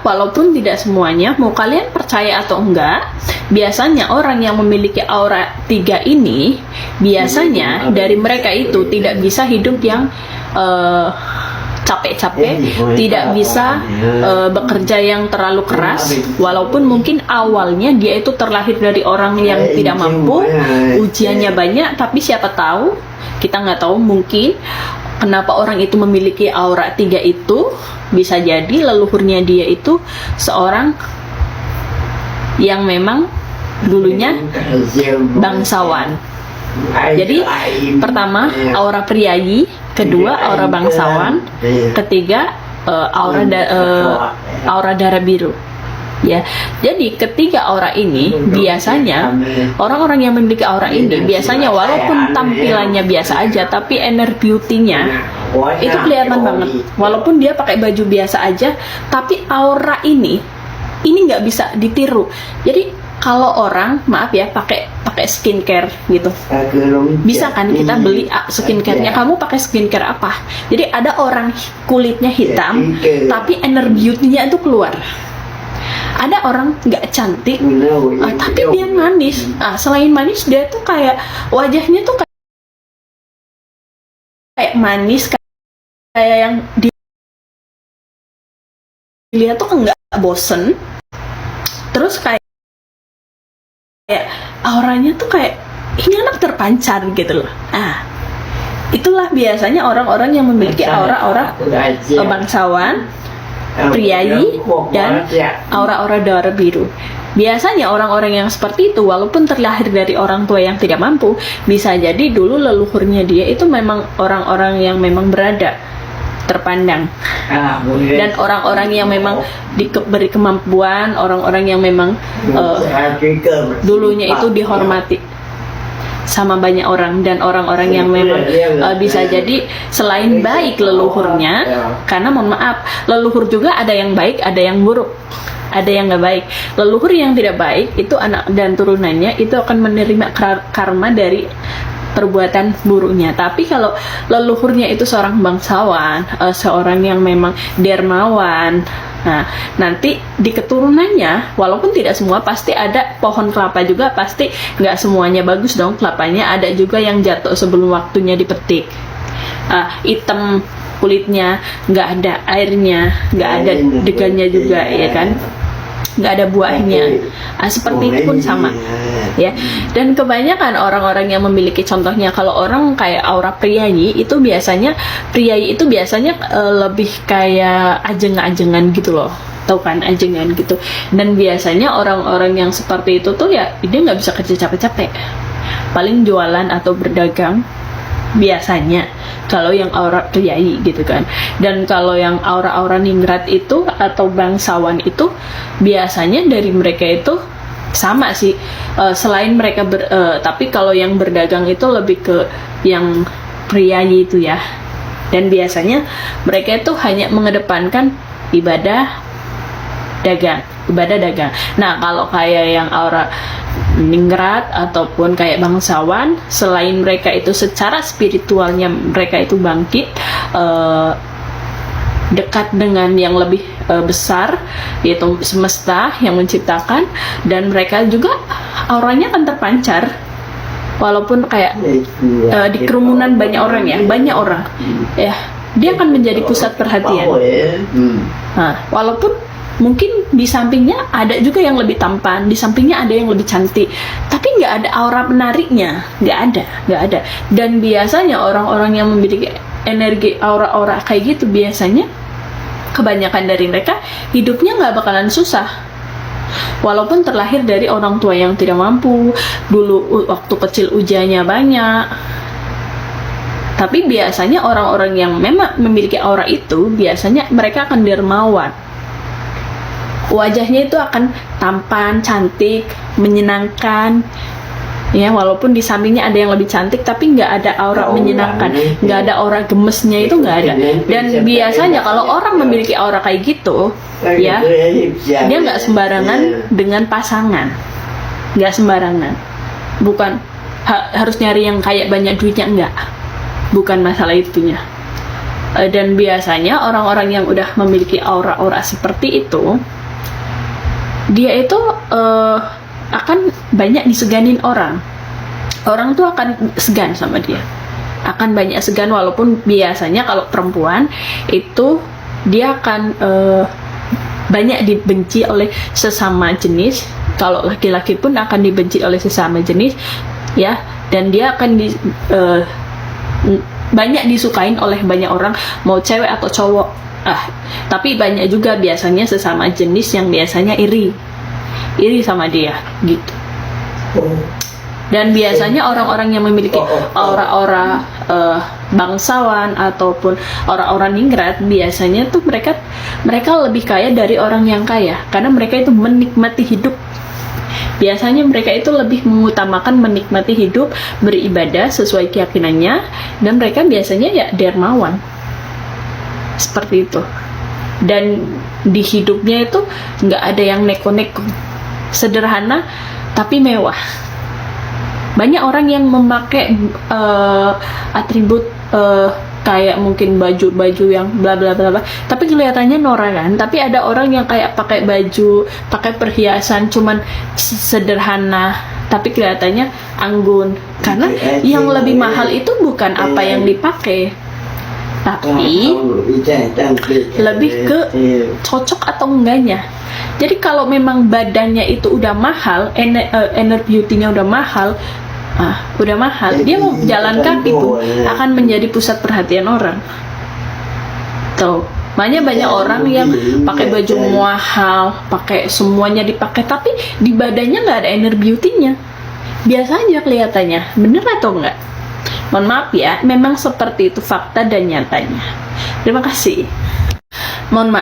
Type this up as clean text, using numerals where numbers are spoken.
walaupun tidak semuanya, mau kalian percaya atau enggak, biasanya orang yang memiliki aura 3 ini, biasanya dari mereka itu tidak bisa hidup yang capek-capek, tidak bisa bekerja yang terlalu keras, walaupun mungkin awalnya dia itu terlahir dari orang yang tidak mampu, ujiannya banyak, tapi siapa tahu, kita nggak tahu, mungkin kenapa orang itu memiliki aura 3 itu, bisa jadi leluhurnya dia itu seorang yang memang dulunya bangsawan. Jadi pertama aura priayi, kedua aura bangsawan, ketiga aura darah biru. Ya, jadi ketiga aura ini biasanya orang-orang yang memiliki aura ini biasanya walaupun tampilannya biasa aja, tapi inner beauty-nya itu kelihatan banget. Walaupun dia pakai baju biasa aja, tapi aura ini nggak bisa ditiru. Jadi kalau orang, maaf ya, pakai skincare gitu, bisa kan kita beli skincare-nya, kamu pakai skincare apa? Jadi ada orang kulitnya hitam, tapi inner beauty-nya itu keluar. Ada orang nggak cantik, tapi dia manis. Selain manis, dia tuh kayak wajahnya tuh kayak manis, kayak yang dilihat tuh nggak bosen. Terus kayak auranya tuh kayak ini anak terpancar gitu loh. Itulah biasanya orang-orang yang memiliki aura-aura bangsawan, priayi, dan aura-aura darah biru. Biasanya orang-orang yang seperti itu, walaupun terlahir dari orang tua yang tidak mampu, bisa jadi dulu leluhurnya dia itu memang orang-orang yang memang berada terpandang, dan orang-orang yang memang diberi kemampuan, orang-orang yang memang dulunya itu dihormati sama banyak orang, dan orang-orang yang memang bisa jadi selain baik leluhurnya, karena mohon maaf, leluhur juga ada yang baik, ada yang buruk, ada yang nggak baik. Leluhur yang tidak baik itu anak dan turunannya itu akan menerima karma dari perbuatan buruknya. Tapi kalau leluhurnya itu seorang bangsawan, seorang yang memang dermawan, nah nanti di keturunannya, walaupun tidak semua, pasti ada pohon kelapa juga, pasti nggak semuanya bagus dong kelapanya, ada juga yang jatuh sebelum waktunya dipetik, hitam kulitnya, nggak ada airnya, nggak ada degannya juga, ya kan, nggak ada buahnya. Seperti itu pun sama ya. Dan kebanyakan orang-orang yang memiliki, contohnya kalau orang kayak aura priayi itu biasanya lebih kayak ajeng-ajengan gitu loh, tahu kan, ajengan gitu. Dan biasanya orang-orang yang seperti itu tuh ya dia nggak bisa kerja capek-capek, paling jualan atau berdagang biasanya kalau yang aura priayi gitu kan. Dan kalau yang aura-aura ningrat itu atau bangsawan itu biasanya dari mereka itu sama sih, selain mereka tapi kalau yang berdagang itu lebih ke yang priayi itu ya. Dan biasanya mereka itu hanya mengedepankan ibadah dagang. Nah kalau kayak yang aura ningrat ataupun kayak bangsawan, selain mereka itu secara spiritualnya mereka itu bangkit, dekat dengan yang lebih besar, yaitu semesta yang menciptakan, dan mereka juga auranya akan terpancar walaupun kayak di kerumunan banyak orang ya, dia akan menjadi pusat perhatian. Walaupun mungkin di sampingnya ada juga yang lebih tampan, di sampingnya ada yang lebih cantik, tapi nggak ada aura menariknya, nggak ada. Dan biasanya orang-orang yang memiliki energi aura-aura kayak gitu, biasanya kebanyakan dari mereka hidupnya nggak bakalan susah, walaupun terlahir dari orang tua yang tidak mampu, dulu waktu kecil ujiannya banyak. Tapi biasanya orang-orang yang memang memiliki aura itu, biasanya mereka akan dermawan, wajahnya itu akan tampan, cantik, menyenangkan ya, walaupun di sampingnya ada yang lebih cantik, tapi nggak ada aura menyenangkan, nggak ada aura gemesnya, itu nggak ada. Dan biasanya kalau orang memiliki aura kayak gitu ya, dia nggak sembarangan dengan pasangan, nggak sembarangan, bukan harus nyari yang kayak banyak duitnya, bukan masalah itunya. Dan biasanya orang-orang yang udah memiliki aura-aura seperti itu, dia itu akan banyak diseganin orang. Orang tuh akan segan sama dia, akan banyak segan, walaupun biasanya kalau perempuan itu dia akan banyak dibenci oleh sesama jenis. Kalau laki-laki pun akan dibenci oleh sesama jenis, ya, dan dia akan banyak disukain oleh banyak orang, mau cewek atau cowok. Tapi banyak juga biasanya sesama jenis yang biasanya iri sama dia gitu. Dan biasanya orang-orang yang memiliki aura-aura bangsawan ataupun aura-aura ningrat, biasanya tuh mereka lebih kaya dari orang yang kaya, karena mereka itu menikmati hidup. Biasanya mereka itu lebih mengutamakan menikmati hidup, beribadah sesuai keyakinannya, dan mereka biasanya ya dermawan seperti itu. Dan di hidupnya itu nggak ada yang neko-neko, sederhana tapi mewah. Banyak orang yang memakai atribut kayak mungkin baju-baju yang bla bla bla bla, tapi kelihatannya norak kan. Tapi ada orang yang kayak pakai baju, pakai perhiasan cuman sederhana, tapi kelihatannya anggun. Karena yang lebih mahal itu bukan apa yang dipakai, tapi lebih ke cocok atau enggaknya. Jadi kalau memang badannya itu udah mahal, inner beauty-nya udah mahal, dia mau jalan kaki pun akan menjadi pusat perhatian orang. Tuh, banyak orang yang pakai baju mahal, pakai semuanya dipakai, tapi di badannya nggak ada inner beauty-nya. Biasa aja kelihatannya, bener atau enggak? Mohon maaf ya, memang seperti itu fakta dan nyatanya. Terima kasih. Mohon maaf.